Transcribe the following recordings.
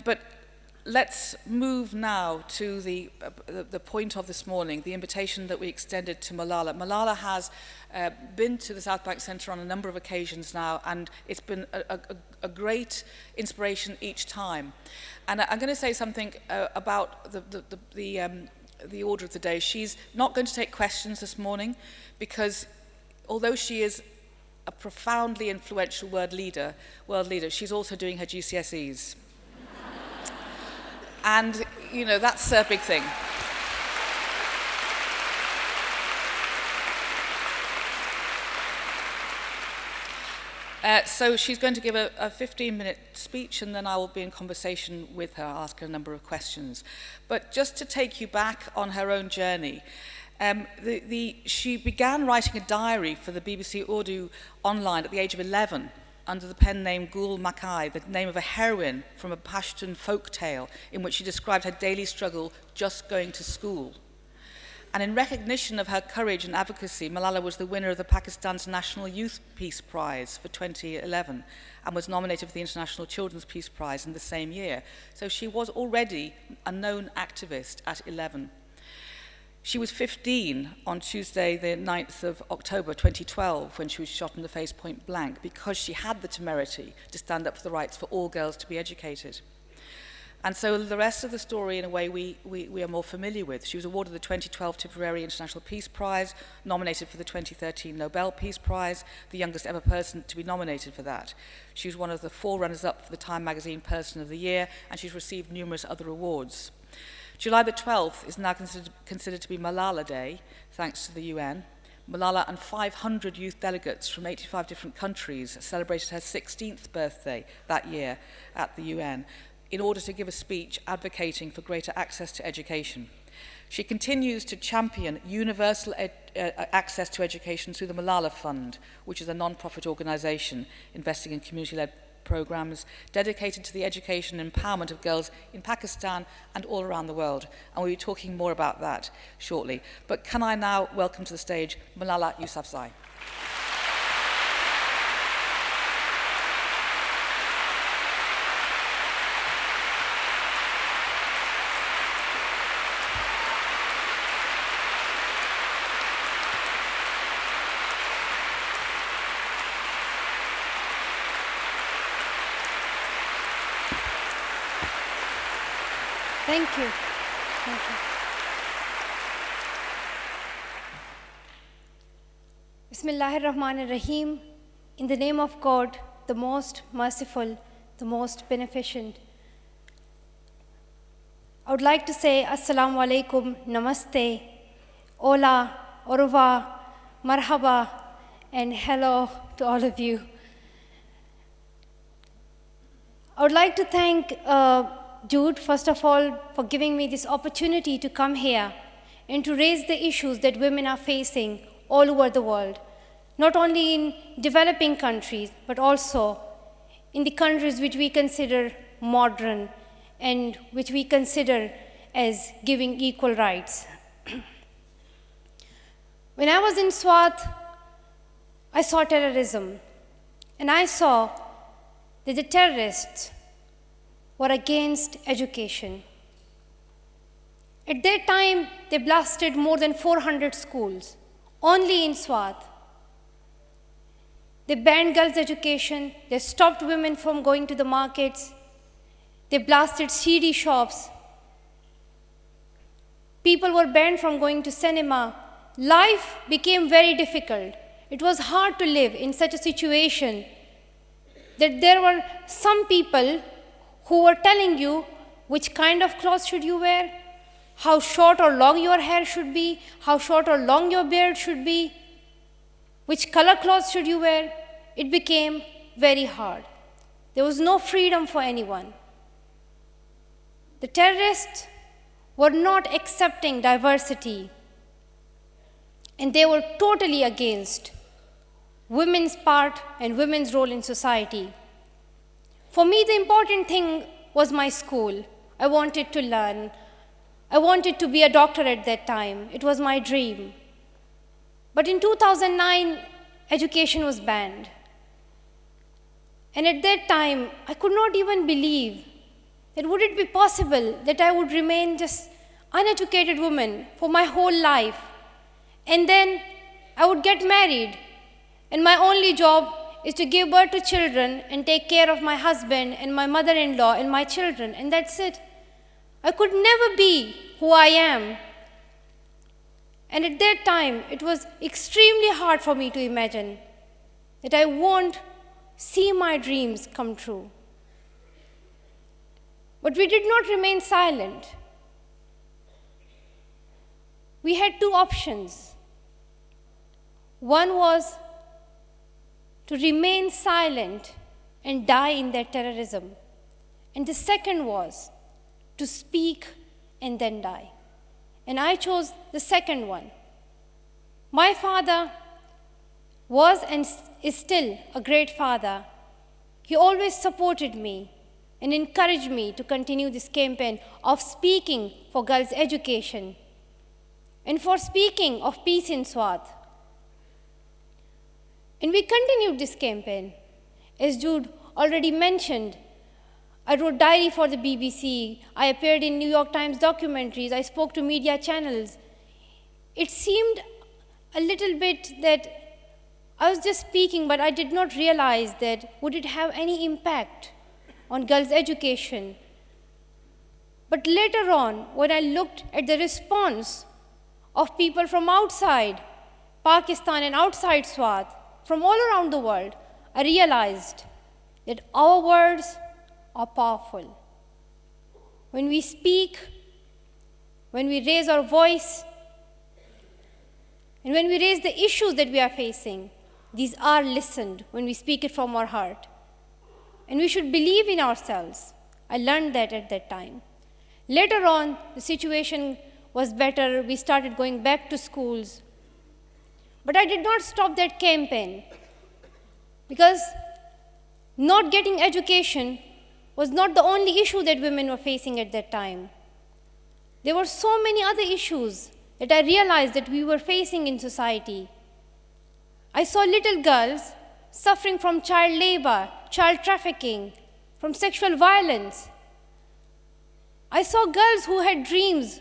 But let's move now to the point of this morning, the invitation that we extended to Malala. Malala has been to the Southbank Centre on a number of occasions now, and it's been a great inspiration each time. And I'm going to say something about the order of the day. She's not going to take questions this morning because although she is a profoundly influential world leader, she's also doing her GCSEs. And, you know, that's a big thing. So she's going to give a 15-minute speech, and then I will be in conversation with her, ask her a number of questions. But just to take you back on her own journey, she began writing a diary for the BBC Urdu online at the age of 11, under the pen name Gul Makai, the name of a heroine from a Pashtun folk tale in which she described her daily struggle just going to school. And in recognition of her courage and advocacy, Malala was the winner of the Pakistan's National Youth Peace Prize for 2011 and was nominated for the International Children's Peace Prize in the same year. So she was already a known activist at 11. She was 15 on Tuesday, the 9th of October 2012, when she was shot in the face point blank, because she had the temerity to stand up for the rights for all girls to be educated. And so the rest of the story, in a way, we are more familiar with. She was awarded the 2012 Tipperary International Peace Prize, nominated for the 2013 Nobel Peace Prize, the youngest ever person to be nominated for that. She was one of the 4 runners-up for the Time magazine Person of the Year, and she's received numerous other awards. July the 12th is now considered to be Malala Day, thanks to the UN. Malala and 500 youth delegates from 85 different countries celebrated her 16th birthday that year at the UN in order to give a speech advocating for greater access to education. She continues to champion universal access to education through the Malala Fund, which is a non-profit organisation investing in community-led programs dedicated to the education and empowerment of girls in Pakistan and all around the world. And we'll be talking more about that shortly. But can I now welcome to the stage Malala Yousafzai. Thank you. Thank you. Bismillahirrahmanirrahim. In the name of God, the most merciful, the most beneficent. I would like to say Assalamu alaikum, Namaste, Ola, Oruva, Marhaba, and hello to all of you. I would like to thank Jude, first of all, for giving me this opportunity to come here and to raise the issues that women are facing all over the world, not only in developing countries, but also in the countries which we consider modern and which we consider as giving equal rights. When I was in Swat, I saw terrorism, and I saw that the terrorists were against education. At that time, they blasted more than 400 schools, only in Swat. They banned girls' education, they stopped women from going to the markets, they blasted CD shops. People were banned from going to cinema. Life became very difficult. It was hard to live in such a situation that there were some people who were telling you which kind of clothes should you wear, how short or long your hair should be, how short or long your beard should be, which color clothes should you wear. It became very hard. There was no freedom for anyone. The terrorists were not accepting diversity, and they were totally against women's part and women's role in society. For me, the important thing was my school. I wanted to learn. I wanted to be a doctor at that time. It was my dream. But in 2009, education was banned. And at that time, I could not even believe that would it be possible that I would remain just uneducated woman for my whole life, and then I would get married, and my only job is to give birth to children and take care of my husband and my mother-in-law and my children, and that's it. I could never be who I am. And at that time, it was extremely hard for me to imagine that I won't see my dreams come true. But we did not remain silent. We had two options. One was to remain silent and die in that terrorism. And the second was to speak and then die. And I chose the second one. My father was and is still a great father. He always supported me and encouraged me to continue this campaign of speaking for girls' education and for speaking of peace in Swat. And we continued this campaign. As Jude already mentioned, I wrote diary for the BBC, I appeared in New York Times documentaries, I spoke to media channels. It seemed a little bit that I was just speaking, but I did not realize that would it have any impact on girls' education. But later on, when I looked at the response of people from outside Pakistan and outside Swat, from all around the world, I realized that our words are powerful. When we speak, when we raise our voice, and when we raise the issues that we are facing, these are listened when we speak it from our heart. And we should believe in ourselves. I learned that at that time. Later on, the situation was better. We started going back to schools. But I did not stop that campaign, because not getting education was not the only issue that women were facing at that time. There were so many other issues that I realized that we were facing in society. I saw little girls suffering from child labor, child trafficking, from sexual violence. I saw girls who had dreams,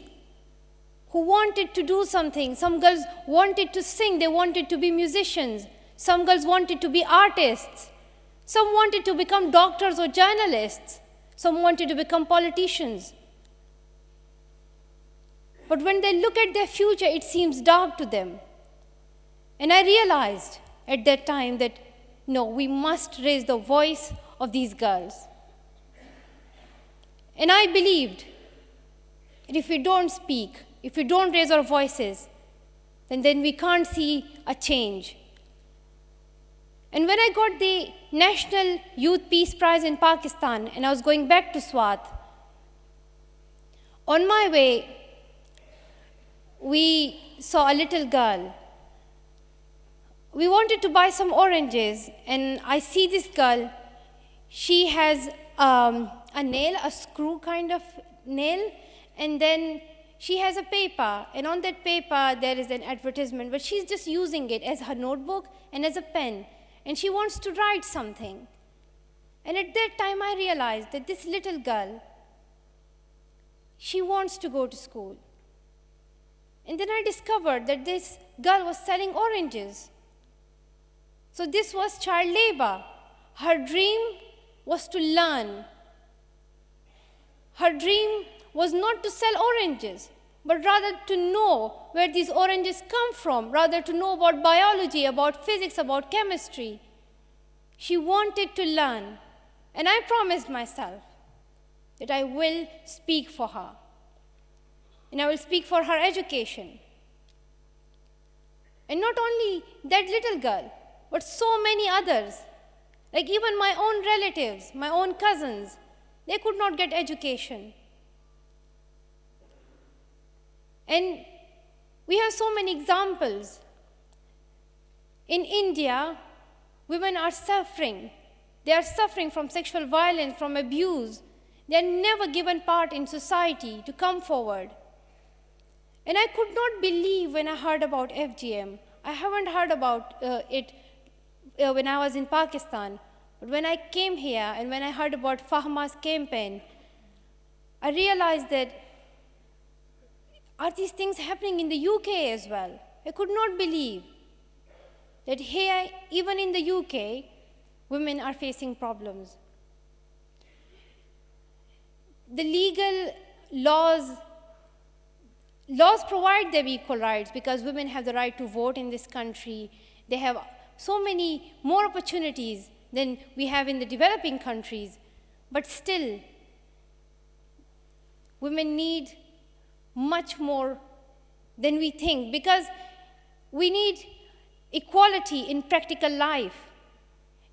who wanted to do something. Some girls wanted to sing, they wanted to be musicians. Some girls wanted to be artists. Some wanted to become doctors or journalists. Some wanted to become politicians. But when they look at their future, it seems dark to them. And I realized at that time that, no, we must raise the voice of these girls. And I believed that if we don't speak, if we don't raise our voices, then we can't see a change. And when I got the National Youth Peace Prize in Pakistan, and I was going back to Swat, on my way, we saw a little girl. We wanted to buy some oranges, and I see this girl. She has a nail, a screw kind of nail, and then she has a paper, and on that paper there is an advertisement, but she's just using it as her notebook and as a pen, and she wants to write something. And at that time I realized that this little girl, she wants to go to school. And then I discovered that this girl was selling oranges. So this was child labor. Her dream was to learn. Her dream was not to sell oranges, but rather to know where these oranges come from, rather to know about biology, about physics, about chemistry. She wanted to learn, and I promised myself that I will speak for her, and I will speak for her education. And not only that little girl, but so many others, like even my own relatives, my own cousins, they could not get education. And we have so many examples. In India, women are suffering. They are suffering from sexual violence, from abuse. They are never given part in society to come forward. And I could not believe when I heard about FGM. I haven't heard about it when I was in Pakistan. But when I came here and when I heard about Fahma's campaign, I realized that, are these things happening in the UK as well? I could not believe that here, even in the UK, women are facing problems. The legal laws provide them equal rights because women have the right to vote in this country. They have so many more opportunities than we have in the developing countries. But still, women need much more than we think, because we need equality in practical life.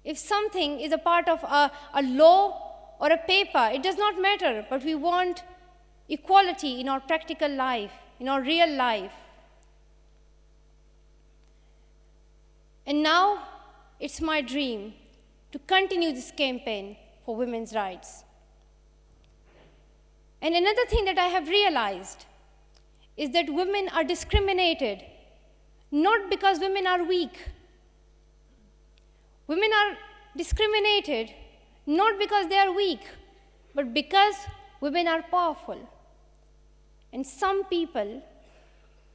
If something is a part of a law or a paper, it does not matter, but we want equality in our practical life, in our real life. And now, it's my dream to continue this campaign for women's rights. And another thing that I have realized is that women are discriminated, not because women are weak. Women are discriminated not because they are weak, but because women are powerful. And some people,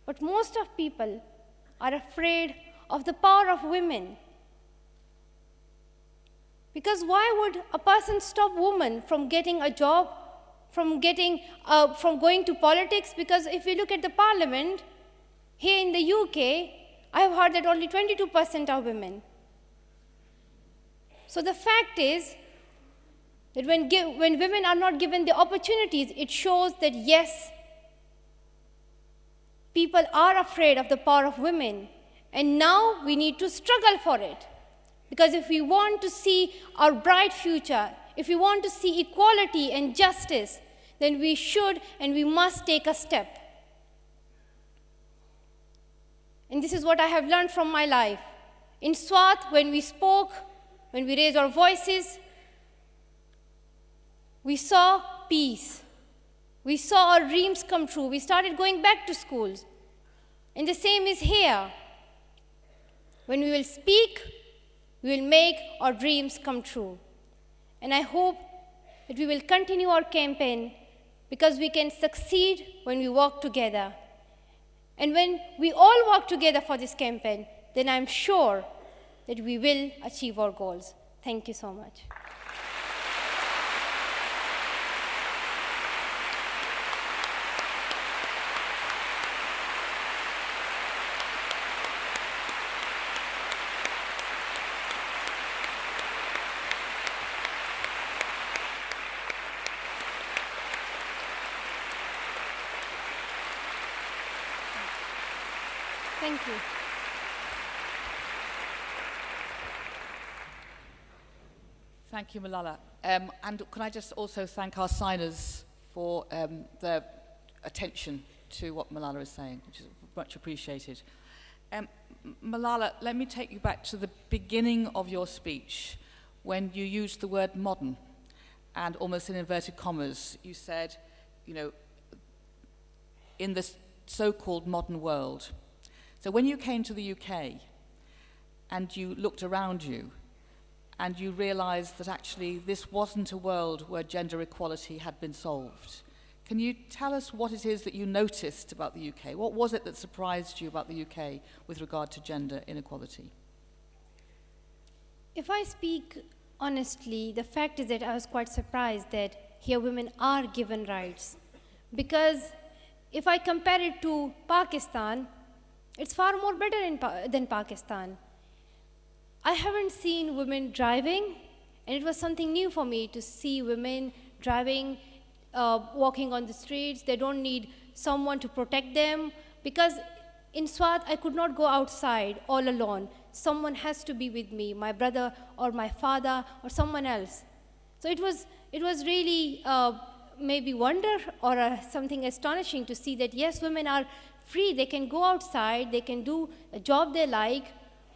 but most of people, are afraid of the power of women. Because why would a person stop women from getting a job, from going to politics? Because if we look at the parliament, here in the UK, I have heard that only 22% are women. So the fact is that when women are not given the opportunities, it shows that yes, people are afraid of the power of women. And now we need to struggle for it. Because if we want to see our bright future, if we want to see equality and justice, then we should and we must take a step. And this is what I have learned from my life. In Swat, when we spoke, when we raised our voices, we saw peace. We saw our dreams come true. We started going back to schools. And the same is here. When we will speak, we will make our dreams come true. And I hope that we will continue our campaign, because we can succeed when we work together. And when we all work together for this campaign, then I'm sure that we will achieve our goals. Thank you so much. Thank you. Thank you, Malala. And can I just also thank our signers for their attention to what Malala is saying, which is much appreciated. Malala, let me take you back to the beginning of your speech, when you used the word modern, and almost in inverted commas, you said, you know, in this so-called modern world. So when you came to the UK and you looked around you and you realized that actually this wasn't a world where gender equality had been solved, can you tell us what it is that you noticed about the UK? What was it that surprised you about the UK with regard to gender inequality? If I speak honestly, the fact is that I was quite surprised that here women are given rights. Because if I compare it to Pakistan, it's far more better than Pakistan. I haven't seen women driving, and it was something new for me to see women driving, walking on the streets. They don't need someone to protect them, because in Swat, I could not go outside all alone. Someone has to be with me, my brother or my father or someone else. So it was really maybe wonder or something astonishing to see that yes, women are free. They can go outside, they can do a job they like.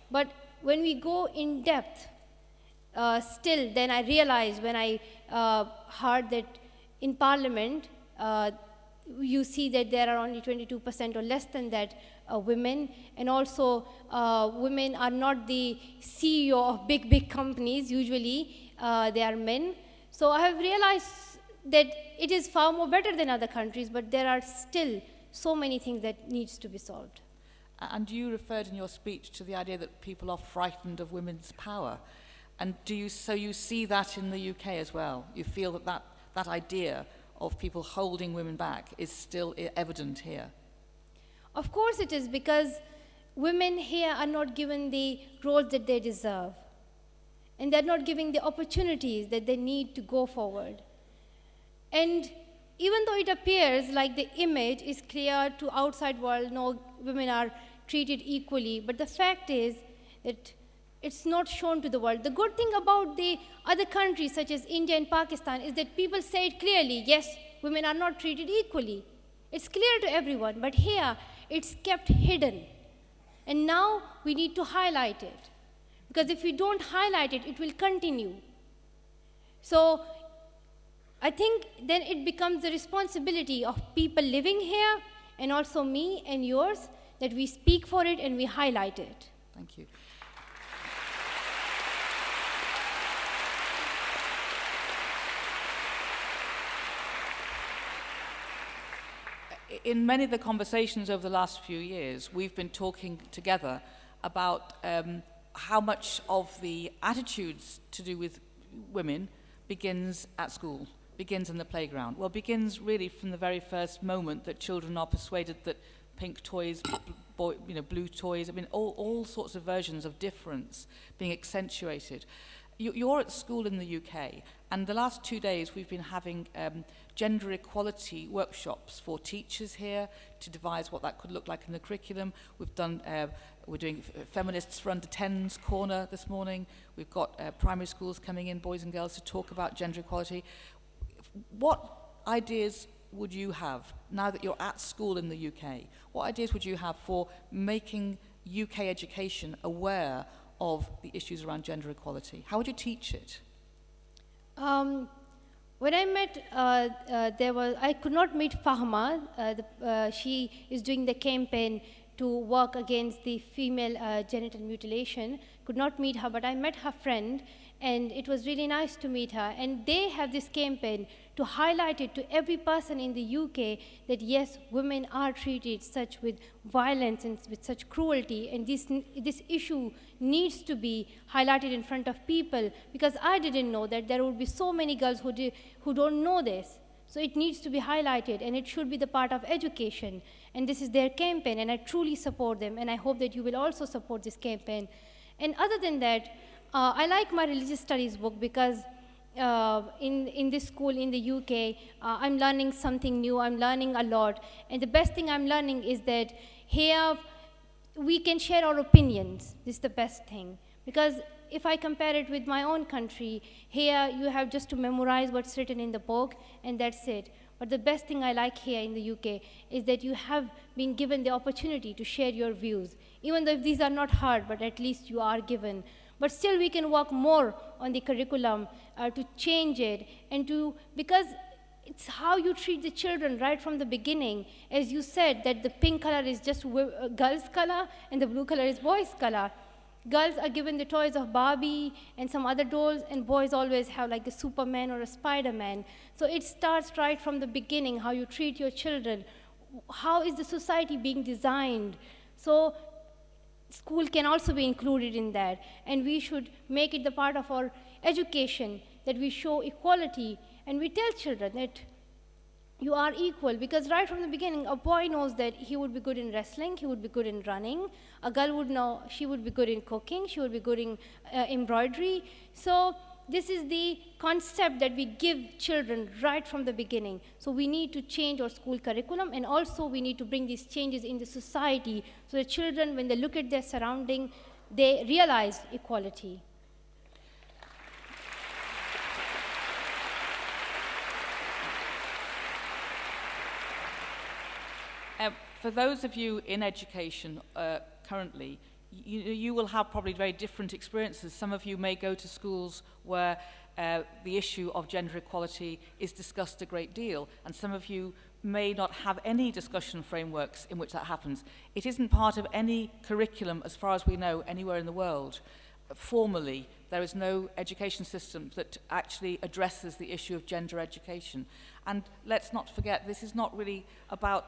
But when we go in depth, still, then I realized when I heard that in Parliament, you see that there are only 22% or less than that women, and also women are not the CEO of big companies. Usually, they are men. So I have realized that it is far more better than other countries, but there are still so many things that needs to be solved. And you referred in your speech to the idea that people are frightened of women's power. And so you see that in the UK as well? You feel that idea of people holding women back is still evident here? Of course it is, because women here are not given the roles that they deserve. And they're not given the opportunities that they need to go forward. And even though it appears like the image is clear to outside world, no, women are treated equally, but the fact is that it's not shown to the world. The good thing about the other countries such as India and Pakistan is that people say it clearly, yes, women are not treated equally. It's clear to everyone, but here it's kept hidden. And now we need to highlight it. Because if we don't highlight it, it will continue. So I think then it becomes the responsibility of people living here, and also me and yours, that we speak for it and we highlight it. Thank you. In many of the conversations over the last few years, we've been talking together about how much of the attitudes to do with women begins at school, begins in the playground. Well, begins really from the very first moment that children are persuaded that pink toys, blue toys, I mean, all sorts of versions of difference being accentuated. You're at school in the UK, and the last 2 days we've been having gender equality workshops for teachers here to devise what that could look like in the curriculum. We're doing Feminists for Under 10s corner this morning. We've got primary schools coming in, boys and girls, to talk about gender equality. What ideas would you have, now that you're at school in the UK, what ideas would you have for making UK education aware of the issues around gender equality? How would you teach it? When I met, I could not meet Fahma. She is doing the campaign to work against the female genital mutilation. Could not meet her, but I met her friend, and it was really nice to meet her. And they have this campaign to highlight it to every person in the UK that yes, women are treated such with violence and with such cruelty, and this issue needs to be highlighted in front of people, because I didn't know that there would be so many girls who don't know this. So it needs to be highlighted, and it should be the part of education. And this is their campaign, and I truly support them, and I hope that you will also support this campaign. And other than that, I like my religious studies book, because in this school in the UK, I'm learning something new, I'm learning a lot. And the best thing I'm learning is that here we can share our opinions. This is the best thing. Because if I compare it with my own country, here you have just to memorize what's written in the book, and that's it. But the best thing I like here in the UK is that you have been given the opportunity to share your views. Even though these are not hard, but at least you are given. But still we can work more on the curriculum to change it, and because it's how you treat the children right from the beginning. As you said, that the pink color is just girls' color and the blue color is boys' color. Girls are given the toys of Barbie and some other dolls, and boys always have like a Superman or a Spider-Man. So it starts right from the beginning, how you treat your children. How is the society being designed? So school can also be included in that, and we should make it the part of our education, that we show equality, and we tell children that you are equal, because right from the beginning, a boy knows that he would be good in wrestling, he would be good in running, a girl would know she would be good in cooking, she would be good in embroidery. So this is the concept that we give children right from the beginning. So we need to change our school curriculum, and also we need to bring these changes in the society, so that children, when they look at their surrounding, they realize equality. For those of you in education currently, you will have probably very different experiences. Some of you may go to schools where the issue of gender equality is discussed a great deal, and some of you may not have any discussion frameworks in which that happens. It isn't part of any curriculum, as far as we know, anywhere in the world, formally, there is no education system that actually addresses the issue of gender education. And let's not forget, this is not really about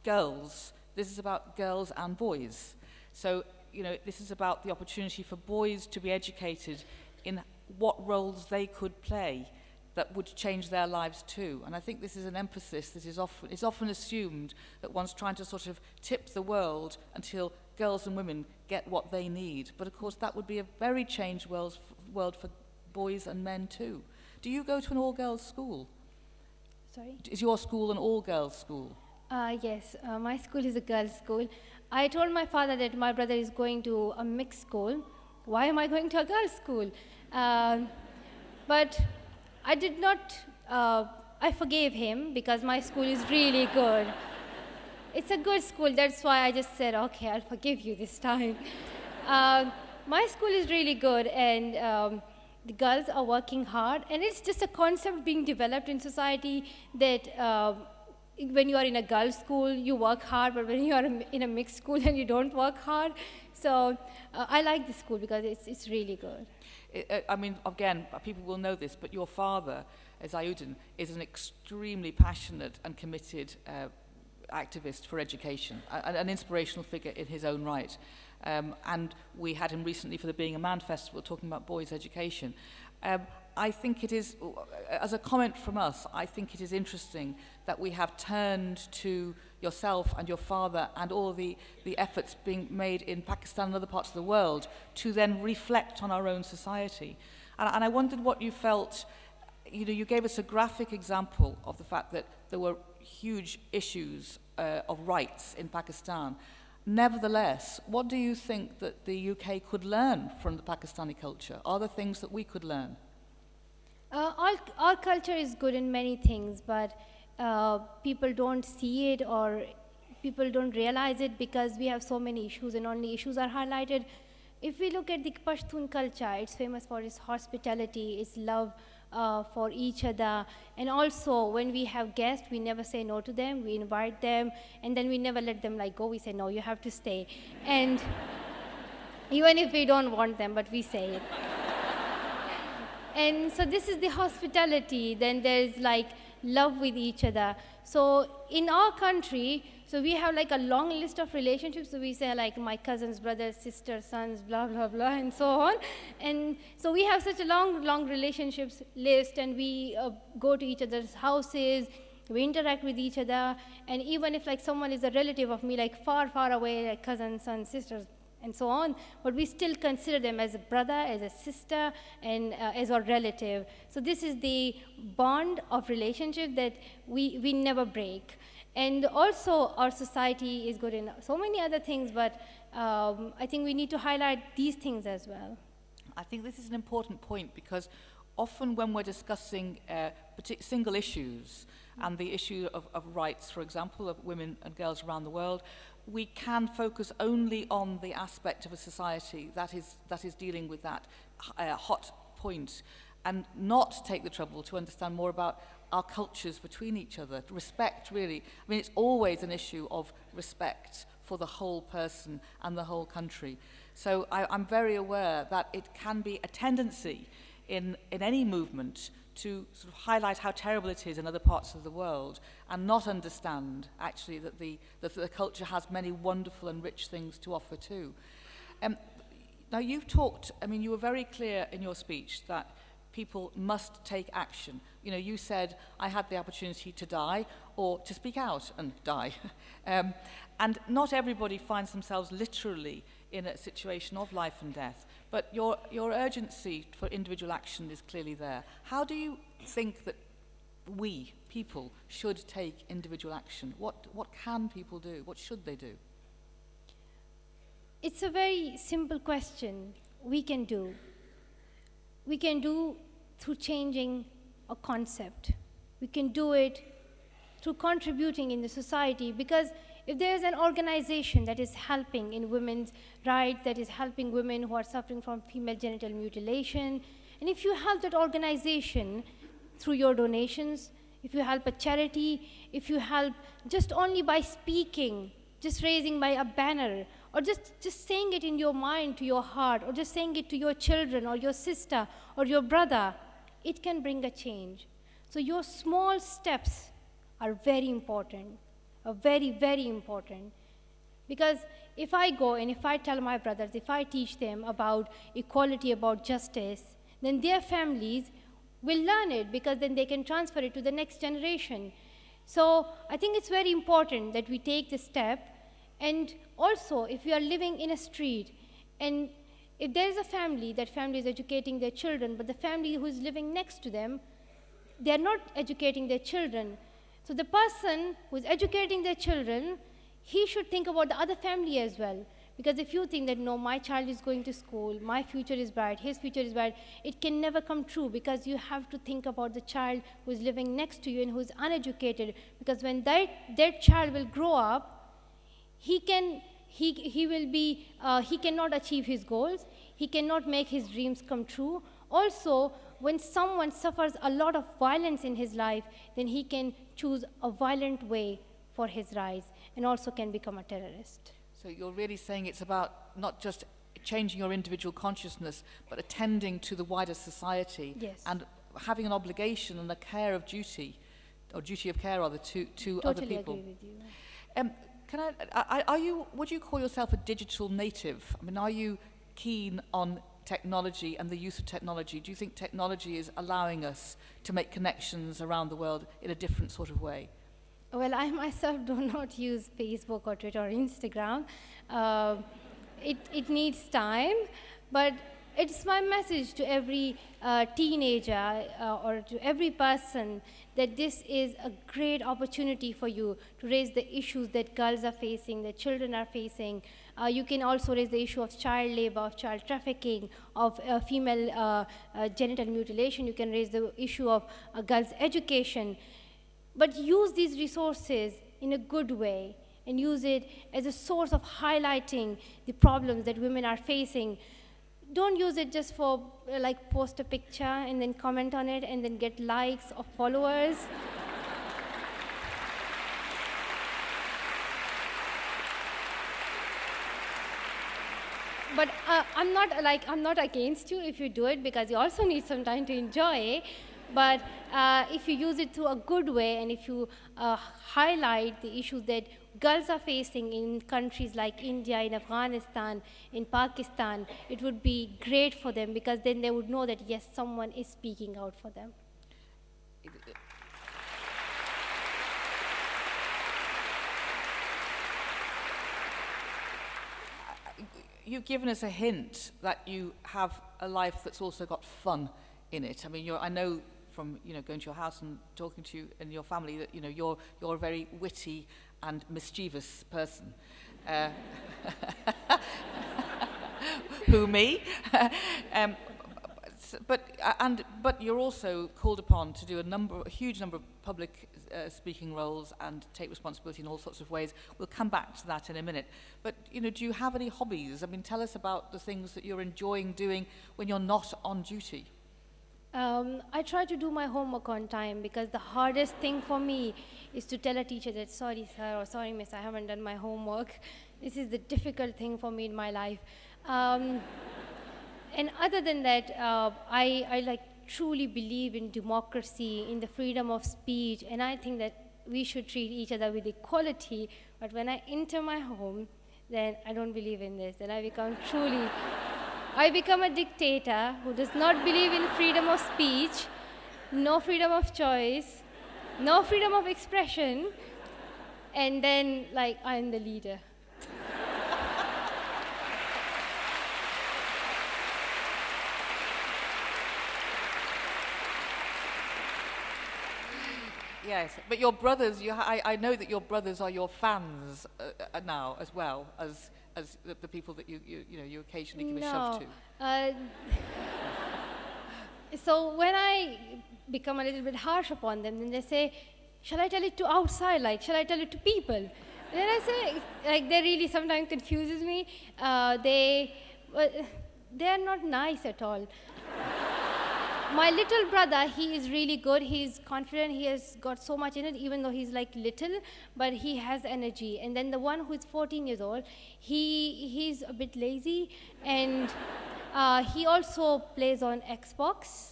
girls, this is about girls and boys. So, you know, this is about the opportunity for boys to be educated in what roles they could play that would change their lives too. And I think this is an emphasis that is often assumed that one's trying to sort of tip the world until girls and women get what they need. But of course that would be a very changed world for boys and men too. Do you go to an all-girls school? Sorry? Is your school an all-girls school? Yes, my school is a girls' school. I told my father that my brother is going to a mixed school. Why am I going to a girls' school? But I did not, I forgave him because my school is really good. It's a good school, that's why I just said, okay, I'll forgive you this time. My school is really good, and the girls are working hard, and it's just a concept being developed in society that when you are in a girls' school, you work hard, but when you are in a mixed school, then you don't work hard. So I like the school because it's really good. I mean, again, people will know this, but your father, Zayuddin, is an extremely passionate and committed activist for education, an inspirational figure in his own right. And we had him recently for the Being a Man Festival talking about boys' education. I think it is, as a comment from us, I think it is interesting that we have turned to yourself and your father and all the efforts being made in Pakistan and other parts of the world to then reflect on our own society. And I wondered what you felt. You know, you gave us a graphic example of the fact that there were huge issues of rights in Pakistan. Nevertheless, what do you think that the UK could learn from the Pakistani culture? Are there things that we could learn? Our culture is good in many things, but people don't see it or people don't realize it because we have so many issues and only issues are highlighted. If we look at the Pashtun culture, it's famous for its hospitality, its love for each other, and also when we have guests, we never say no to them, we invite them, and then we never let them like go, we say no, you have to stay. And even if we don't want them, but we say it. And so this is the hospitality. Then there's like love with each other. So in our country, so we have like a long list of relationships. So we say like my cousins, brothers, sisters, sons, blah, blah, blah, and so on. And so we have such a long relationships list, and we go to each other's houses, we interact with each other. And even if like someone is a relative of me, like far, far away, like cousins, sons, sisters, and so on, but we still consider them as a brother, as a sister, and as our relative. So this is the bond of relationship that we never break. And also our society is good in so many other things, but I think we need to highlight these things as well. I think this is an important point because often when we're discussing single issues and the issue of rights, for example, of women and girls around the world, we can focus only on the aspect of a society that is dealing with that hot point and not take the trouble to understand more about our cultures between each other. Respect, really. I mean, it's always an issue of respect for the whole person and the whole country. So I'm very aware that it can be a tendency in any movement to sort of highlight how terrible it is in other parts of the world and not understand actually that the culture has many wonderful and rich things to offer too. Now you've talked, I mean, you were very clear in your speech that people must take action. You know, you said, I had the opportunity to die or to speak out and die. And not everybody finds themselves literally in a situation of life and death, but your urgency for individual action is clearly there. How do you think that we, people, should take individual action? What can people do? What should they do? It's a very simple question. We can do through changing a concept. We can do it through contributing in the society, because if there is an organization that is helping in women's rights, that is helping women who are suffering from female genital mutilation, and if you help that organization through your donations, if you help a charity, if you help just only by speaking, just raising by a banner or just saying it in your mind to your heart, or just saying it to your children or your sister or your brother, it can bring a change. So your small steps are very important, are very, very important. Because if I go and if I tell my brothers, if I teach them about equality, about justice, then their families will learn it, because then they can transfer it to the next generation. So I think it's very important that we take this step. And also, if you are living in a street, and if there is a family, that family is educating their children, but the family who is living next to them, they are not educating their children. So the person who is educating their children, he should think about the other family as well. Because if you think that, no, my child is going to school, my future is bright, his future is bright, it can never come true, because you have to think about the child who is living next to you and who is uneducated. Because when that child will grow up, he cannot achieve his goals, he cannot make his dreams come true. Also, when someone suffers a lot of violence in his life, then he can choose a violent way for his rise, and also can become a terrorist. So you're really saying it's about not just changing your individual consciousness, but attending to the wider society. Yes. And having an obligation and a care of duty, or duty of care rather, to other people. Totally agree with you. Would you call yourself a digital native? I mean, are you keen on technology and the use of technology? Do you think technology is allowing us to make connections around the world in a different sort of way? Well, I myself do not use Facebook or Twitter or Instagram. It needs time, but it's my message to every teenager or to every person that this is a great opportunity for you to raise the issues that girls are facing, that children are facing. You can also raise the issue of child labor, of child trafficking, of female genital mutilation. You can raise the issue of girls' education. But use these resources in a good way, and use it as a source of highlighting the problems that women are facing. Don't use it just for like post a picture and then comment on it and then get likes or followers. But I'm not against you if you do it, because you also need some time to enjoy. But if you use it through a good way, and if you highlight the issues that girls are facing in countries like India, in Afghanistan, in Pakistan, it would be great for them, because then they would know that, yes, someone is speaking out for them. You've given us a hint that you have a life that's also got fun in it. I mean, I know from going to your house and talking to you and your family that you're a very witty and mischievous person. Who, me? But you're also called upon to do a huge number of public speaking roles and take responsibility in all sorts of ways. We'll come back to that in a minute. But do you have any hobbies? I mean, tell us about the things that you're enjoying doing when you're not on duty. I try to do my homework on time, because the hardest thing for me is to tell a teacher that, sorry sir, or sorry miss, I haven't done my homework. This is the difficult thing for me in my life. And other than that, I truly believe in democracy, in the freedom of speech, and I think that we should treat each other with equality. But when I enter my home, then I don't believe in this. Then I become a dictator who does not believe in freedom of speech, no freedom of choice, no freedom of expression, and then I'm the leader. Yes, but your brothers, I know that your brothers are your fans now as well as the people that you occasionally give a shove to. So when I become a little bit harsh upon them, then they say, shall I tell it to outside, shall I tell it to people? And then I say, they really sometimes confuses me. They are not nice at all. My little brother, he is really good. He's confident. He has got so much in it, even though he's like little, but he has energy. And then the one who is 14 years old, he's a bit lazy, and he also plays on Xbox,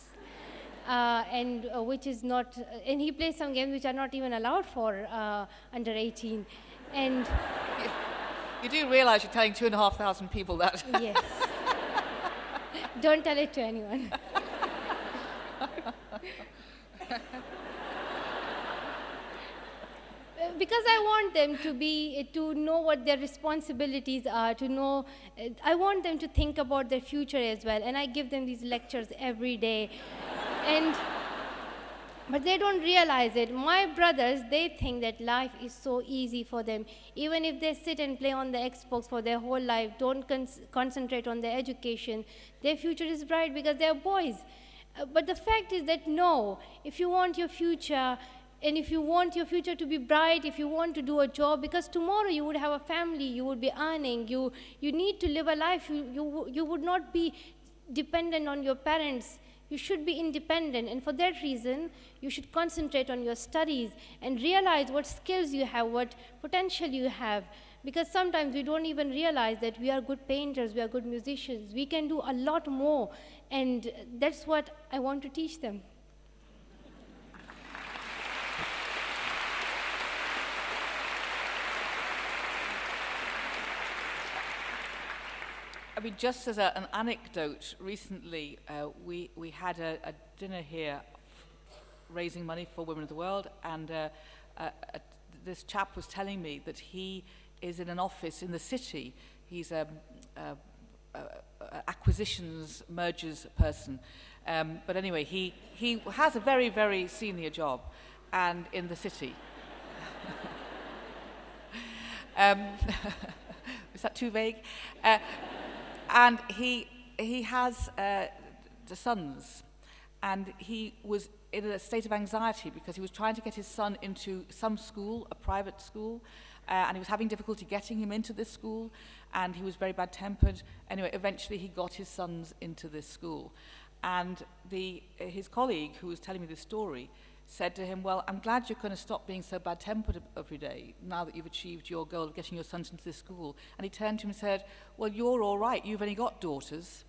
and which is not, and he plays some games which are not even allowed for under 18. And You do realise you're telling 2,500 people that. yes, don't tell it to anyone. Because I want them to know what their responsibilities are, to know, I want them to think about their future as well, and I give them these lectures every day. But they don't realize it. My brothers, they think that life is so easy for them. Even if they sit and play on the Xbox for their whole life, don't concentrate on their education, their future is bright because they're boys. But the fact is that no, if you want your future, and if you want your future to be bright, if you want to do a job, because tomorrow you would have a family, you would be earning, you need to live a life, you would not be dependent on your parents. You should be independent, and for that reason, you should concentrate on your studies and realize what skills you have, what potential you have. Because sometimes we don't even realize that we are good painters, we are good musicians, we can do a lot more, and that's what I want to teach them. I mean, just as an anecdote, recently we had a dinner here raising money for women of the world, and this chap was telling me that he is in an office in the city. He's a acquisitions, mergers person. But anyway, he has a very, very senior job and in the city. Is that too vague? And he has the sons, and he was in a state of anxiety because he was trying to get his son into some school, a private school, and he was having difficulty getting him into this school, and he was very bad-tempered. Anyway, eventually he got his sons into this school. And his colleague, who was telling me this story, said to him, well, I'm glad you're going to stop being so bad-tempered every day now that you've achieved your goal of getting your sons into this school. And he turned to him and said, well, you're all right, you've only got daughters.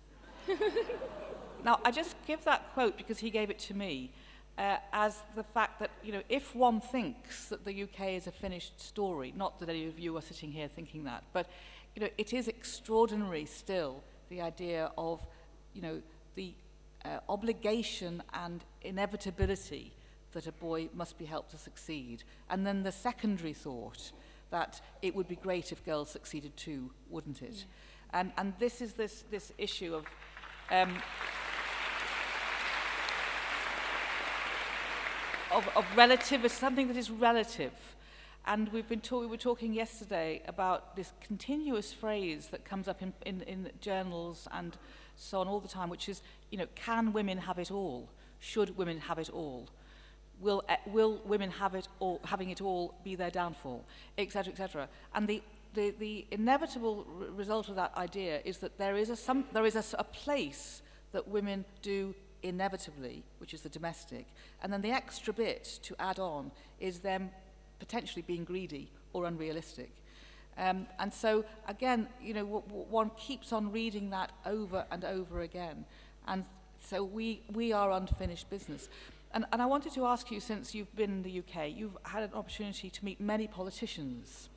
Now, I just give that quote because he gave it to me as the fact that, you know, if one thinks that the UK is a finished story, not that any of you are sitting here thinking that, but, you know, it is extraordinary still, the idea of, you know, the obligation and inevitability that a boy must be helped to succeed. And then the secondary thought that it would be great if girls succeeded too, wouldn't it? Yeah. And this is this issue of relativity, something that is relative. And we were talking yesterday about this continuous phrase that comes up in journals and so on all the time, which is, you know, can women have it all? Should women have it all? Will women have it all, having it all be their downfall, etc., etc. And the inevitable result of that idea is that there is a place that women do inevitably, which is the domestic, and then the extra bit to add on is them potentially being greedy or unrealistic. And so again, you know, one keeps on reading that over and over again, and so we are unfinished business. And I wanted to ask you, since you've been in the UK, you've had an opportunity to meet many politicians.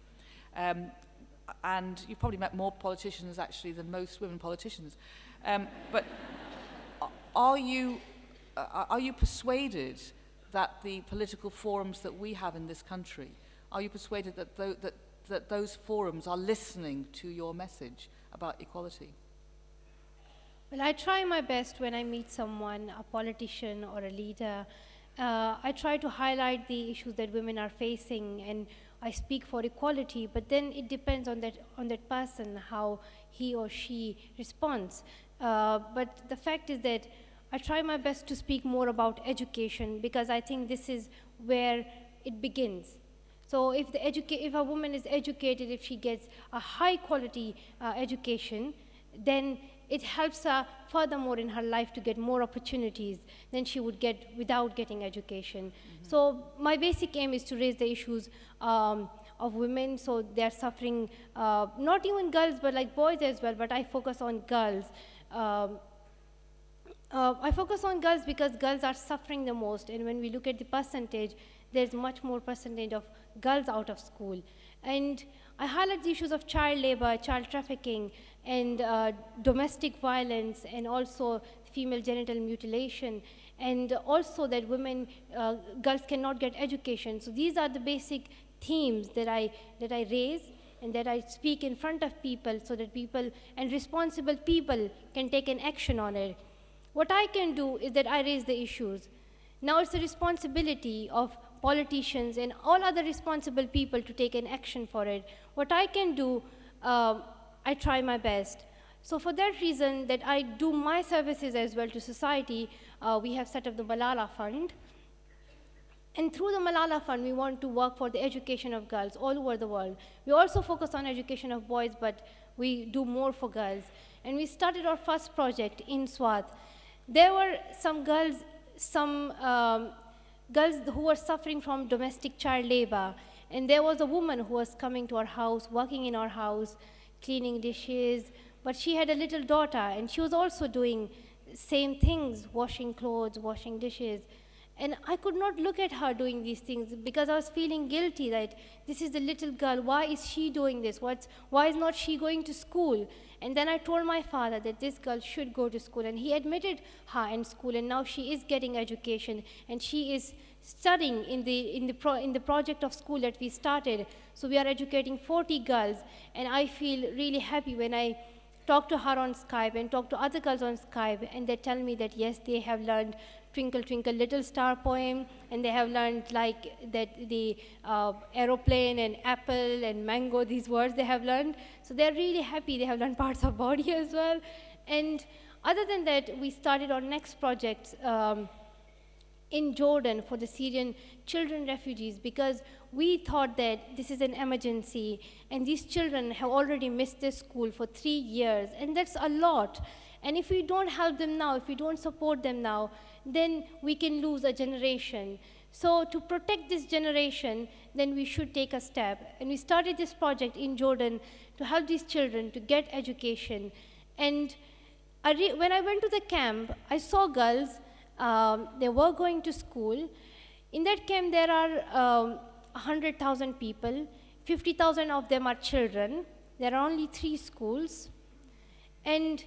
And you've probably met more politicians, actually, than most women politicians. But are you persuaded that the political forums that we have in this country, are you persuaded that those forums are listening to your message about equality? Well, I try my best when I meet someone, a politician or a leader. I try to highlight the issues that women are facing, and I speak for equality, but then it depends on that person, how he or she responds. But the fact is that I try my best to speak more about education, because I think this is where it begins. So if a woman is educated, if she gets a high quality education, then it helps her furthermore in her life to get more opportunities than she would get without getting education. So my basic aim is to raise the issues of women, so they're suffering, not even girls, but like boys as well, but I focus on girls. I focus on girls because girls are suffering the most, and when we look at the percentage, there's much more percentage of girls out of school. And I highlight the issues of child labor, child trafficking, and domestic violence, and also female genital mutilation, and also that women, girls cannot get education. So these are the basic themes that I raise and that I speak in front of people, so that people and responsible people can take an action on it. What I can do is that I raise the issues. Now it's the responsibility of politicians and all other responsible people to take an action for it. What I can do, I try my best. So for that reason, that I do my services as well to society, we have set up the Malala Fund. And through the Malala Fund, we want to work for the education of girls all over the world. We also focus on education of boys, but we do more for girls. And we started our first project in Swat. There were some girls, girls who were suffering from domestic child labor. And there was a woman who was coming to our house, working in our house, cleaning dishes. But she had a little daughter, and she was also doing same things, washing clothes, washing dishes. And I could not look at her doing these things because I was feeling guilty that this is the little girl, why is she doing this? Why is not she going to school? And then I told my father that this girl should go to school, and he admitted her in school, and now she is getting education, and she is studying in the project of school that we started. So we are educating 40 girls, and I feel really happy when I talk to her on Skype and talk to other girls on Skype, and they tell me that yes, they have learned Twinkle Twinkle Little Star poem, and they have learned like that the aeroplane and apple and mango, these words they have learned. So they're really happy. They have learned parts of body as well. And other than that, we started our next project in Jordan for the Syrian children refugees, because we thought that this is an emergency, and these children have already missed their school for 3 years, and that's a lot. And if we don't help them now, if we don't support them now, then we can lose a generation. So to protect this generation, then we should take a step. And we started this project in Jordan to help these children to get education. And when I went to the camp, I saw girls, they were going to school. In that camp, there are 100,000 people. 50,000 of them are children. There are only 3 schools. And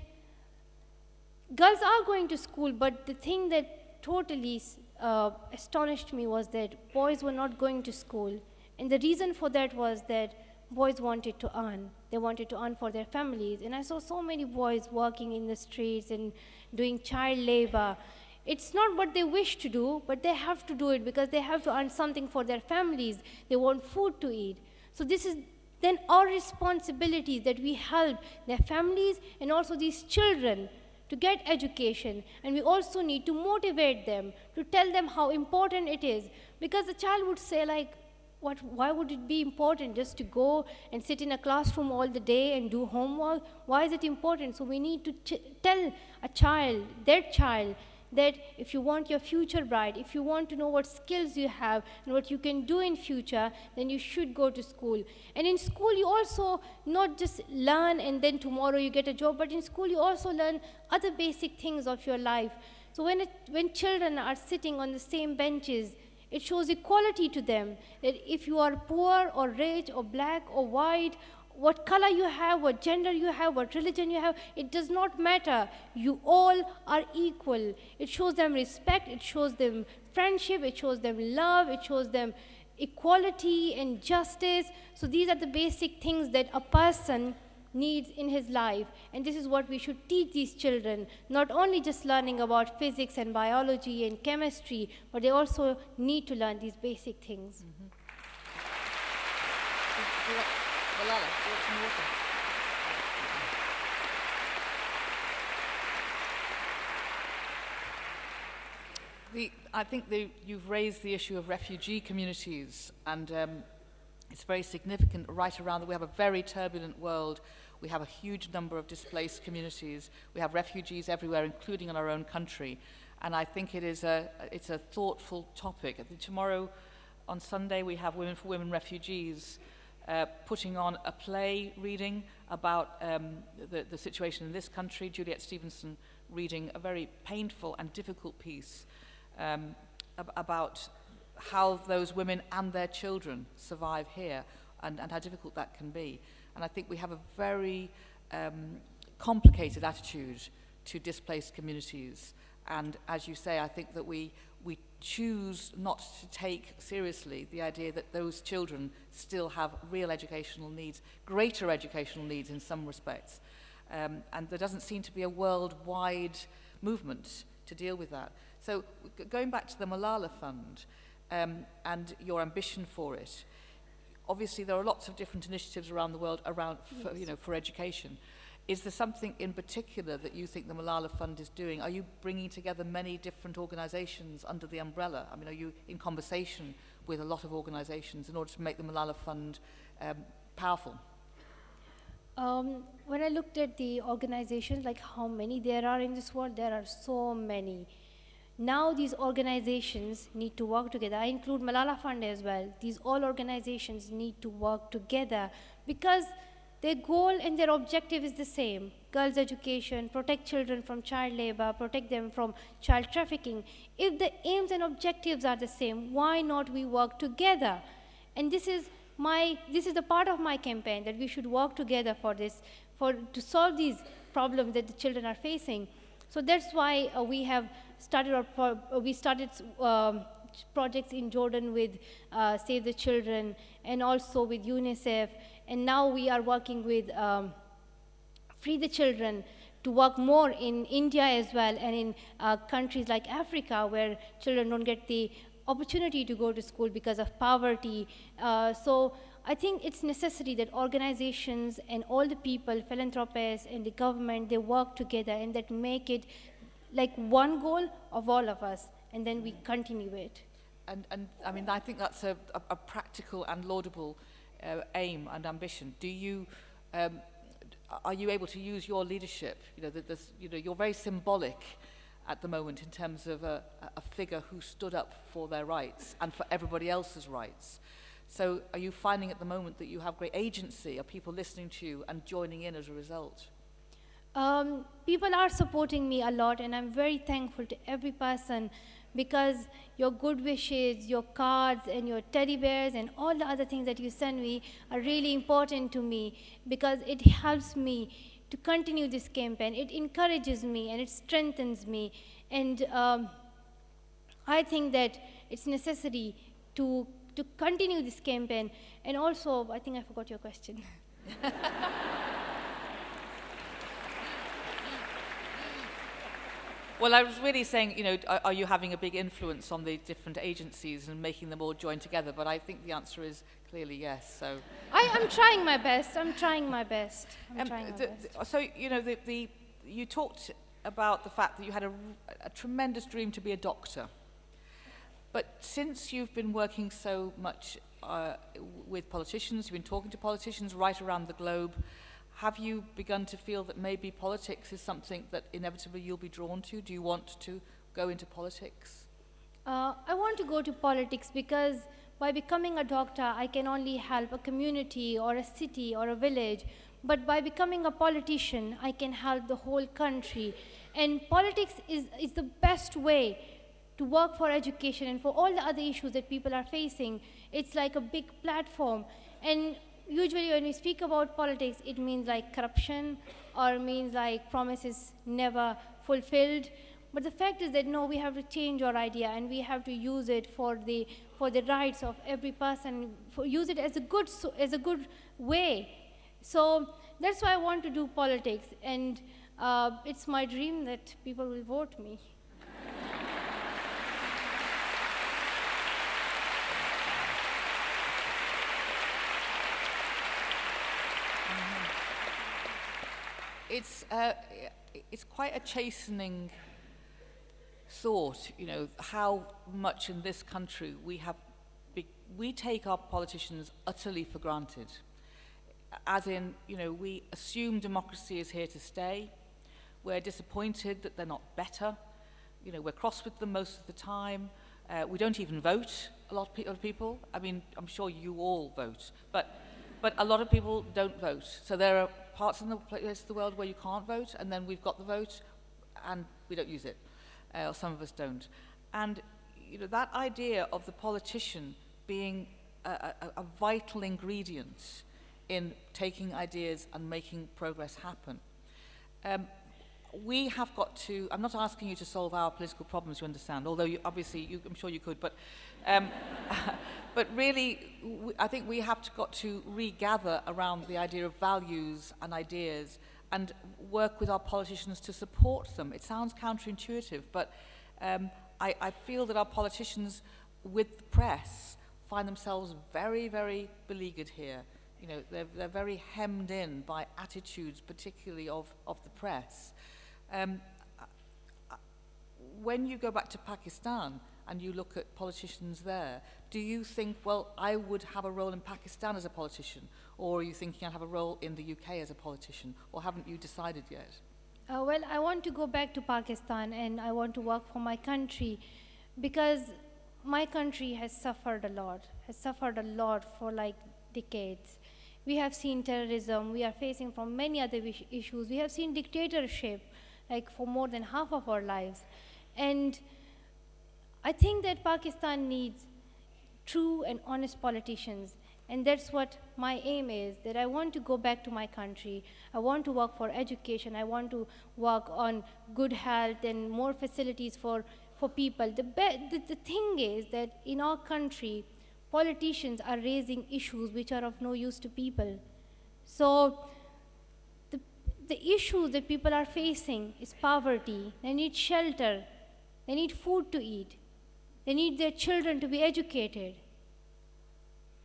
girls are going to school, but the thing that totally astonished me was that boys were not going to school. And the reason for that was that boys wanted to earn. They wanted to earn for their families. And I saw so many boys working in the streets and doing child labor. It's not what they wish to do, but they have to do it because they have to earn something for their families. They want food to eat. So this is then our responsibility, that we help their families and also these children to get education. And we also need to motivate them, to tell them how important it is. Because the child would say like, why would it be important just to go and sit in a classroom all the day and do homework? Why is it important? So we need to tell a child, their child, that if you want your future bright, if you want to know what skills you have and what you can do in future, then you should go to school. And in school, you also not just learn and then tomorrow you get a job, but in school you also learn other basic things of your life. So when children are sitting on the same benches, it shows equality to them, that if you are poor or rich or black or white, what color you have, what gender you have, what religion you have, it does not matter. You all are equal. It shows them respect, it shows them friendship, it shows them love, it shows them equality and justice. So these are the basic things that a person needs in his life. And this is what we should teach these children, not only just learning about physics and biology and chemistry, but they also need to learn these basic things. Mm-hmm. Malala, some water. I think you've raised the issue of refugee communities, and it's very significant right around that we have a very turbulent world We have a huge number of displaced communities. We have refugees everywhere, including in our own country. And I think it's a thoughtful topic. Tomorrow, on Sunday, we have Women for Women Refugees putting on a play reading about the situation in this country. Juliet Stevenson reading a very painful and difficult piece about how those women and their children survive here and how difficult that can be. And I think we have a very complicated attitude to displaced communities. And as you say, I think that we choose not to take seriously the idea that those children still have real educational needs, greater educational needs in some respects. And there doesn't seem to be a worldwide movement to deal with that. So going back to the Malala Fund and your ambition for it, obviously there are lots of different initiatives around the world for education. Is there something in particular that you think the Malala Fund is doing? Are you bringing together many different organizations under the umbrella? I mean, are you in conversation with a lot of organizations in order to make the Malala Fund powerful? When I looked at the organizations, like how many there are in this world, there are so many. Now these organizations need to work together. I include Malala Fund as well. These all organizations need to work together because their goal and their objective is the same. Girls' education, protect children from child labor, protect them from child trafficking. If the aims and objectives are the same, why not we work together? And this is the part of my campaign, that we should work together to solve these problems that the children are facing. So that's why we started projects in Jordan with Save the Children and also with UNICEF. And now we are working with Free the Children to work more in India as well, and in countries like Africa where children don't get the opportunity to go to school because of poverty. So I think it's necessary that organizations and all the people, philanthropists and the government, they work together and that make it like one goal of all of us, and then we continue it. And I mean, I think that's a practical and laudable aim and ambition. Do you, are you able to use your leadership? You're very symbolic at the moment in terms of a figure who stood up for their rights and for everybody else's rights. So are you finding at the moment that you have great agency? Are people listening to you and joining in as a result? People are supporting me a lot, and I'm very thankful to every person, because your good wishes, your cards and your teddy bears and all the other things that you send me are really important to me, because it helps me to continue this campaign. It encourages me and it strengthens me, and I think that it's necessary to continue this campaign. And also, I think I forgot your question. Well, I was really saying, are you having a big influence on the different agencies and making them all join together? But I think the answer is clearly yes. So I'm trying my best. So, you talked about the fact that you had a tremendous dream to be a doctor. But since you've been working so much with politicians, you've been talking to politicians right around the globe, have you begun to feel that maybe politics is something that inevitably you'll be drawn to? Do you want to go into politics? I want to go to politics because by becoming a doctor, I can only help a community or a city or a village. But by becoming a politician, I can help the whole country. And politics is the best way to work for education and for all the other issues that people are facing. It's like a big platform. And usually when we speak about politics, it means like corruption or means like promises never fulfilled. But the fact is that no, we have to change our idea and we have to use it for the rights of every person, use it as a good way. So that's why I want to do politics, and it's my dream that people will vote me. It's quite a chastening thought, how much in this country we take our politicians utterly for granted. as in, we assume democracy is here to stay. We're disappointed that they're not better. We're cross with them most of the time. We don't even vote, a lot of people. I mean, I'm sure you all vote, but a lot of people don't vote. So there are parts in the place of the world where you can't vote, and then we've got the vote, and we don't use it, or some of us don't. And that idea of the politician being a vital ingredient in taking ideas and making progress happen. We have got to, I'm not asking you to solve our political problems, you understand, although I'm sure you could, but really, I think we have got to regather around the idea of values and ideas and work with our politicians to support them. It sounds counterintuitive, but I feel that our politicians with the press find themselves very, very beleaguered here. They're very hemmed in by attitudes, particularly of the press. When you go back to Pakistan and you look at politicians there, do you think, well, I would have a role in Pakistan as a politician, or are you thinking I'd have a role in the UK as a politician, or haven't you decided yet? Well, I want to go back to Pakistan and I want to work for my country because my country has suffered a lot for like decades. We have seen terrorism, we are facing from many other issues, we have seen dictatorship like for more than half of our lives. And I think that Pakistan needs true and honest politicians. And that's what my aim is, that I want to go back to my country. I want to work for education. I want to work on good health and more facilities for people. The thing is that in our country, politicians are raising issues which are of no use to people. So the issue that people are facing is poverty. They need shelter. They need food to eat. They need their children to be educated.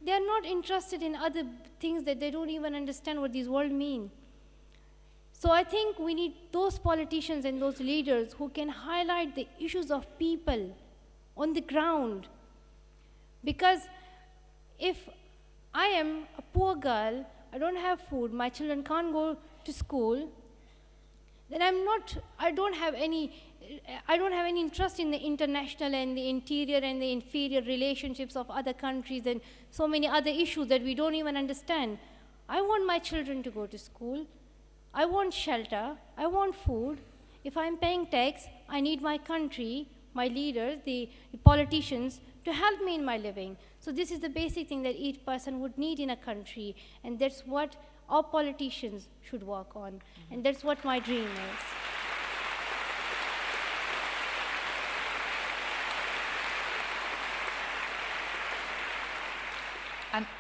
They are not interested in other things that they don't even understand what these words mean. So I think we need those politicians and those leaders who can highlight the issues of people on the ground. Because if I am a poor girl, I don't have food, my children can't go to school, then I don't have any interest in the international and the interior and the inferior relationships of other countries and so many other issues that we don't even understand. I want my children to go to school. I want shelter. I want food. If I'm paying tax, I need my country, my leaders, the politicians to help me in my living. So this is the basic thing that each person would need in a country, and that's what our politicians should work on. And that's what my dream is.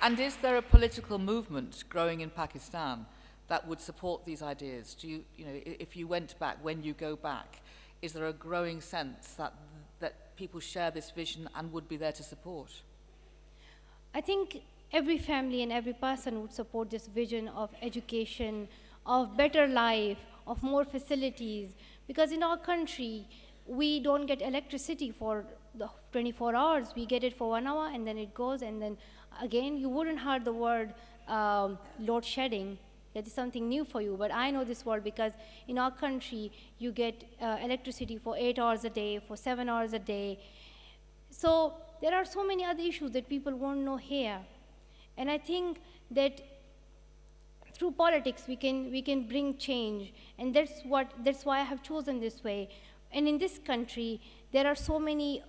And is there a political movement growing in Pakistan that would support these ideas? Do you, if you went back, when you go back, is there a growing sense that people share this vision and would be there to support? I think every family and every person would support this vision of education, of better life, of more facilities, because in our country, we don't get electricity for the 24 hours. We get it for 1 hour and then it goes, and then again, you wouldn't heard the word load shedding. That is something new for you, but I know this word because in our country, you get electricity for 8 hours a day, for 7 hours a day. So there are so many other issues that people won't know here. And I think that through politics, we can bring change, and that's why I have chosen this way. And in this country, there are so many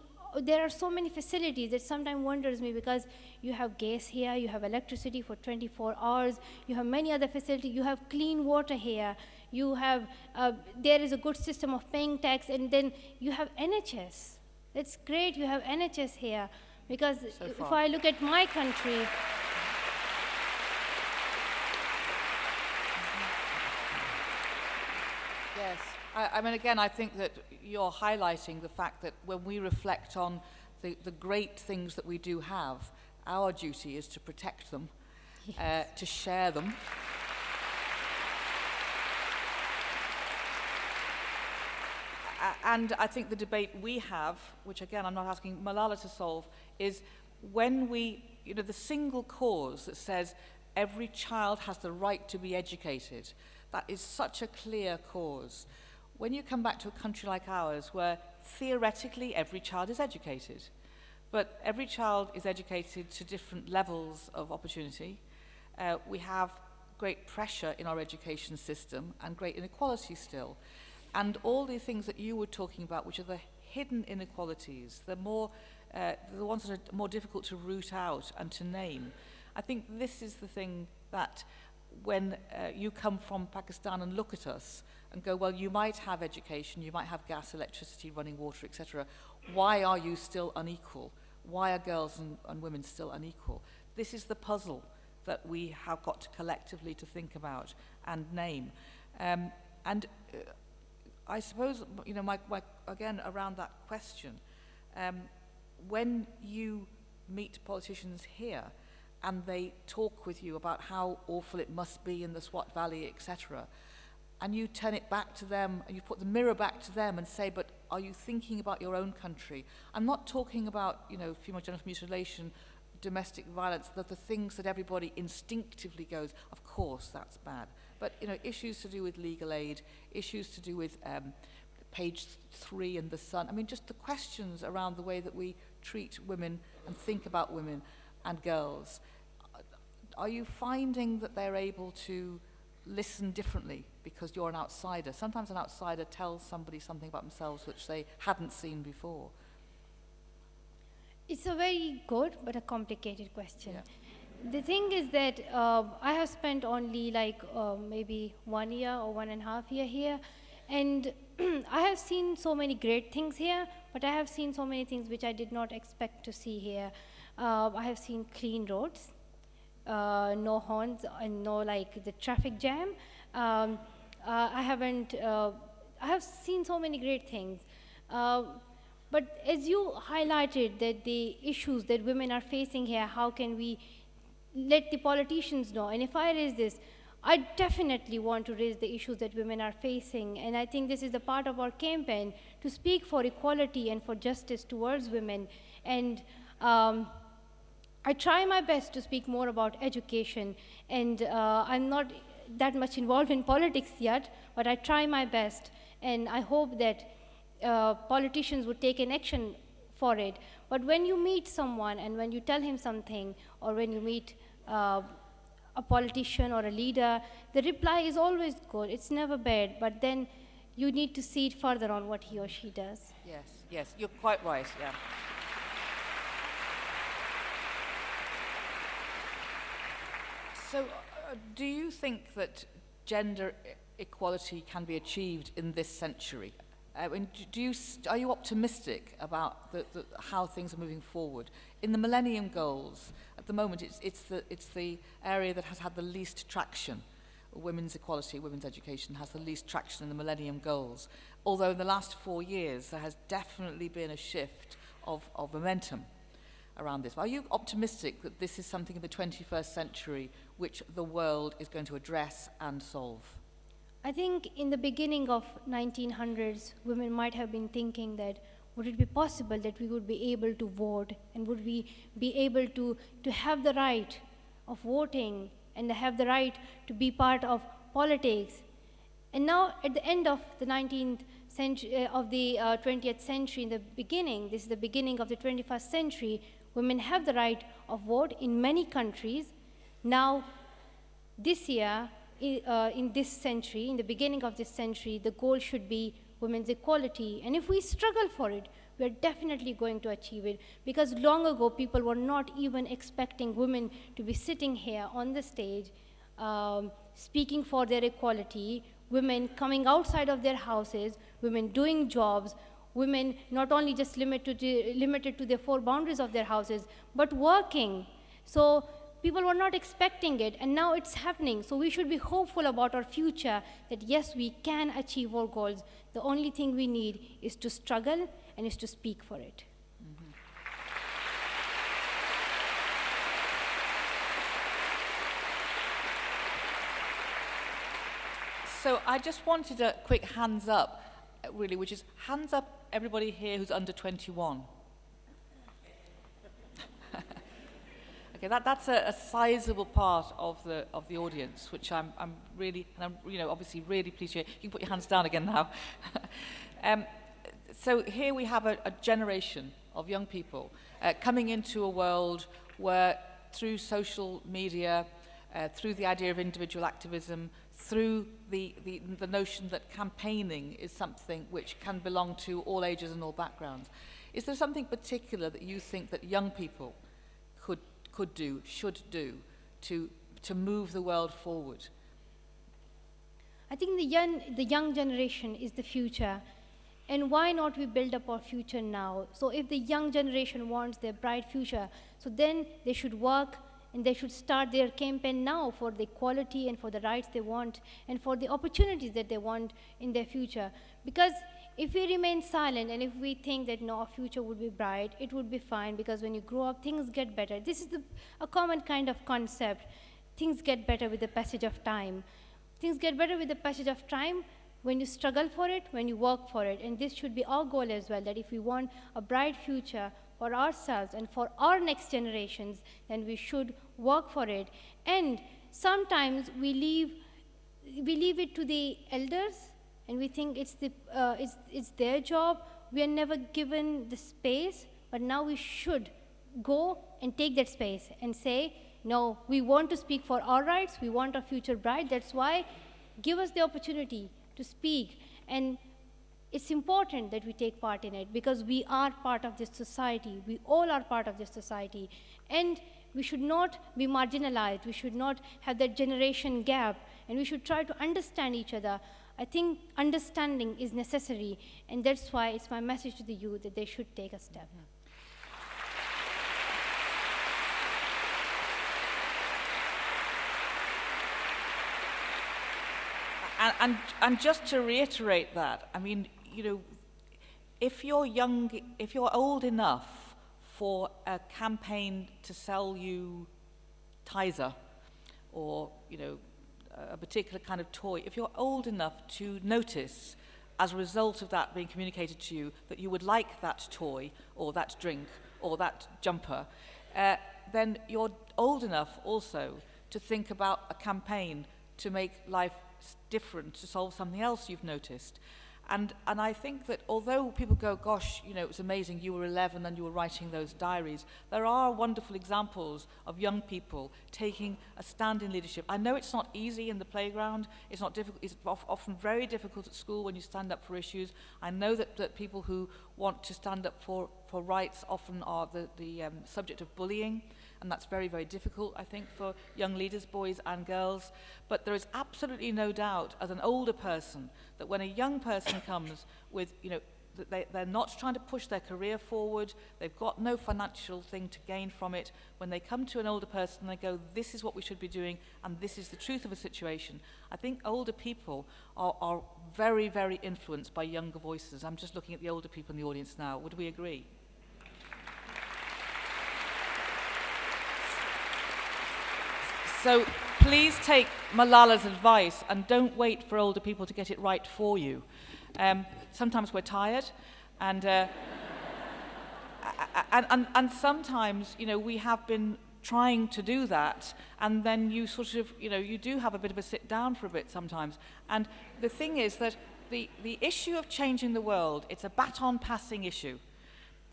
facilities that sometimes wonders me, because you have gas here, you have electricity for 24 hours, you have many other facilities, you have clean water here, you have there is a good system of paying tax, and then you have NHS. That's great, you have NHS here, because if I look at my country, yes. I mean, again, I think that you're highlighting the fact that when we reflect on the great things that we do have, our duty is to protect them, yes. To share them. And I think the debate we have, which again I'm not asking Malala to solve, is when we, the single cause that says every child has the right to be educated. That is such a clear cause. When you come back to a country like ours, where theoretically every child is educated, but every child is educated to different levels of opportunity, we have great pressure in our education system and great inequality still. And all the things that you were talking about, which are the hidden inequalities, the ones that are more difficult to root out and to name. I think this is the thing that when you come from Pakistan and look at us and go, well, you might have education, you might have gas, electricity, running water, etc. Why are you still unequal? Why are girls and women still unequal? This is the puzzle that we have got to collectively to think about and name. I suppose, you know, again, around that question, when you meet politicians here and they talk with you about how awful it must be in the Swat Valley, etc., and you turn it back to them, and you put the mirror back to them and say, but are you thinking about your own country? I'm not talking about, you know, female genital mutilation, domestic violence, the things that everybody instinctively goes, of course, that's bad. But, you know, issues to do with legal aid, issues to do with page 3 in The Sun. I mean, just the questions around the way that we treat women and think about women and girls. Are you finding that they're able to listen differently because you're an outsider? Sometimes an outsider tells somebody something about themselves which they hadn't seen before. It's a very good but a complicated question. Yeah. The thing is that I have spent only like maybe 1 year or 1.5 years here, and I have seen so many great things here, but I have seen so many things which I did not expect to see here. I have seen clean roads, no horns, and no like the traffic jam. I have seen so many great things. But as you highlighted that the issues that women are facing here, how can we let the politicians know? And if I raise this, I definitely want to raise the issues that women are facing. And I think this is the part of our campaign to speak for equality and for justice towards women. And I try my best to speak more about education. And I'm not that much involved in politics yet, but I try my best. And I hope that politicians would take an action for it. But when you meet someone and when you tell him something, or when you meet a politician or a leader, the reply is always good. It's never bad. But then you need to see it further on what he or she does. Yes, yes, you're quite right, yeah. So do you think that gender equality can be achieved in this century? I mean, are you optimistic about how things are moving forward? In the Millennium Goals, at the moment, it's the area that has had the least traction. Women's equality, women's education has the least traction in the Millennium Goals. Although in the last 4 years, there has definitely been a shift of momentum around this. Are you optimistic that this is something in the 21st century which the world is going to address and solve? I think in the beginning of 1900s, women might have been thinking that would it be possible that we would be able to vote, and would we be able to have the right of voting and have the right to be part of politics. And now at the end of the 19th century, of the 20th century, in the beginning, this is the beginning of the 21st century, women have the right of vote in many countries. Now, this year, in this century, in the beginning of this century, the goal should be women's equality. And if we struggle for it, we are definitely going to achieve it. Because long ago, people were not even expecting women to be sitting here on the stage, speaking for their equality, women coming outside of their houses, women doing jobs, women not only just limited to the 4 boundaries of their houses, but working. So people were not expecting it, and now it's happening. So we should be hopeful about our future, that yes, we can achieve our goals. The only thing we need is to struggle and is to speak for it. Mm-hmm. So I just wanted a quick hands up, really, which is hands up everybody here who's under 21. Okay, that's a sizable part of the audience, which I'm really, and I'm obviously really pleased. You can put your hands down again now. So here we have a generation of young people coming into a world where, through social media, through the idea of individual activism, through the notion that campaigning is something which can belong to all ages and all backgrounds. Is there something particular that you think that young people could do, should do, to move the world forward? I think the young generation is the future. And why not we build up our future now? So if the young generation wants their bright future, so then they should work and they should start their campaign now for the equality and for the rights they want and for the opportunities that they want in their future. Because if we remain silent and if we think that no, our future would be bright, it would be fine, because when you grow up, things get better. This is a common kind of concept. Things get better with the passage of time. Things get better with the passage of time when you struggle for it, when you work for it. And this should be our goal as well, that if we want a bright future for ourselves and for our next generations, then we should work for it. And sometimes we leave it to the elders, and we think it's their job. We are never given the space, but now we should go and take that space and say, no, we want to speak for our rights, we want our future bright, that's why give us the opportunity to speak. And it's important that we take part in it, because we are part of this society. We all are part of this society. And we should not be marginalized. We should not have that generation gap. And we should try to understand each other. I think understanding is necessary. And that's why it's my message to the youth that they should take a step. And just to reiterate that, I mean, if you're old enough for a campaign to sell you Tizer or, a particular kind of toy, if you're old enough to notice, as a result of that being communicated to you, that you would like that toy or that drink or that jumper, then you're old enough also to think about a campaign to make life different, to solve something else you've noticed. And I think that although people go, gosh, it was amazing, you were 11 and you were writing those diaries, there are wonderful examples of young people taking a stand in leadership. I know it's not easy in the playground, it's not difficult, it's often very difficult at school when you stand up for issues. I know that people who want to stand up for rights often are the subject of bullying, and that's very, very difficult, I think, for young leaders, boys and girls. But there is absolutely no doubt, as an older person, that when a young person comes with, that they're not trying to push their career forward, they've got no financial thing to gain from it, when they come to an older person, they go, this is what we should be doing, and this is the truth of a situation. I think older people are very, very influenced by younger voices. I'm just looking at the older people in the audience now. Would we agree? So please take Malala's advice and don't wait for older people to get it right for you. Sometimes we're tired, and sometimes, we have been trying to do that, and then you sort of, you do have a bit of a sit down for a bit sometimes. And the thing is that the issue of changing the world, it's a baton passing issue.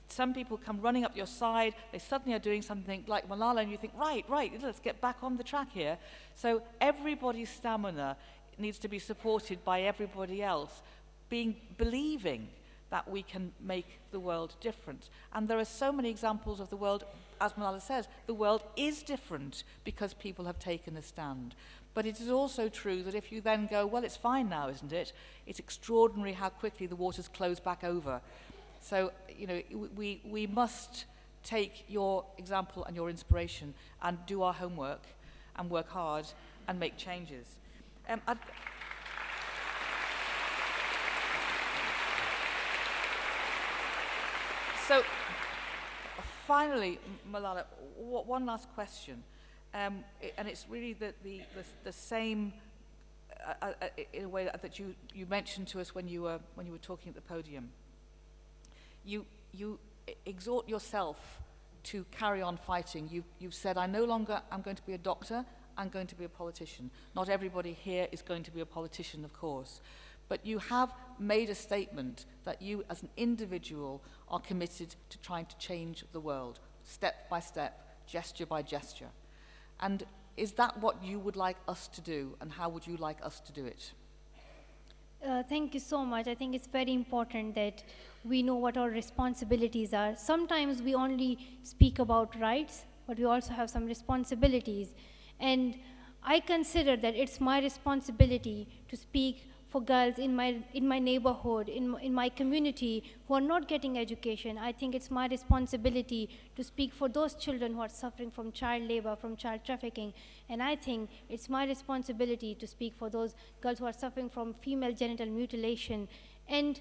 Some people come running up your side, they suddenly are doing something like Malala, and you think, right, let's get back on the track here. So everybody's stamina needs to be supported by everybody else, believing that we can make the world different. And there are so many examples of the world, as Malala says, the world is different because people have taken a stand. But it is also true that if you then go, well, it's fine now, isn't it? It's extraordinary how quickly the waters close back over. So, we must take your example and your inspiration and do our homework and work hard and make changes. So, finally, Malala, one last question, and it's really the same in a way that you mentioned to us when you were talking at the podium. You exhort yourself to carry on fighting. You've said, I no longer am going to be a doctor, I'm going to be a politician. Not everybody here is going to be a politician, of course. But you have made a statement that you, as an individual, are committed to trying to change the world, step by step, gesture by gesture. And is that what you would like us to do, and how would you like us to do it? Thank you so much. I think it's very important that we know what our responsibilities are. Sometimes we only speak about rights, but we also have some responsibilities. And I consider that it's my responsibility to speak for girls in my neighborhood, in my community who are not getting education. I think it's my responsibility to speak for those children who are suffering from child labor, from child trafficking. And I think it's my responsibility to speak for those girls who are suffering from female genital mutilation. And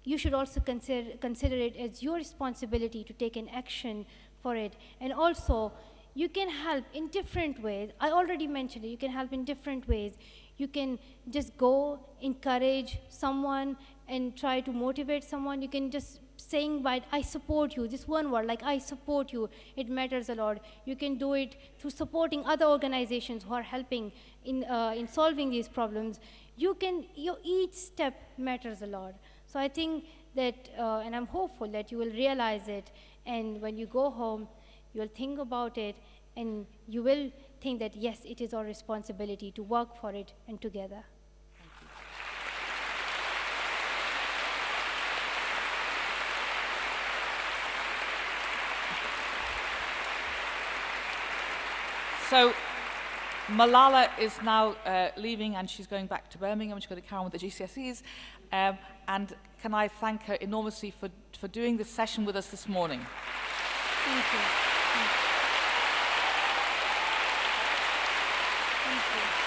you should also consider it as your responsibility to take an action for it. And also, you can help in different ways. I already mentioned it, you can help in different ways. You can just go, encourage someone, and try to motivate someone. You can just saying by I support you, just one word like I support you, it matters a lot. You can do it through supporting other organizations who are helping in solving these problems. Each step matters a lot. So I think that, and I'm hopeful that you will realize it, and when you go home, you'll think about it, and you will think that, yes, it is our responsibility to work for it and together. So Malala is now leaving, and she's going back to Birmingham. She's going to carry on with the GCSEs. And can I thank her enormously for doing this session with us this morning. Thank you. Thank you.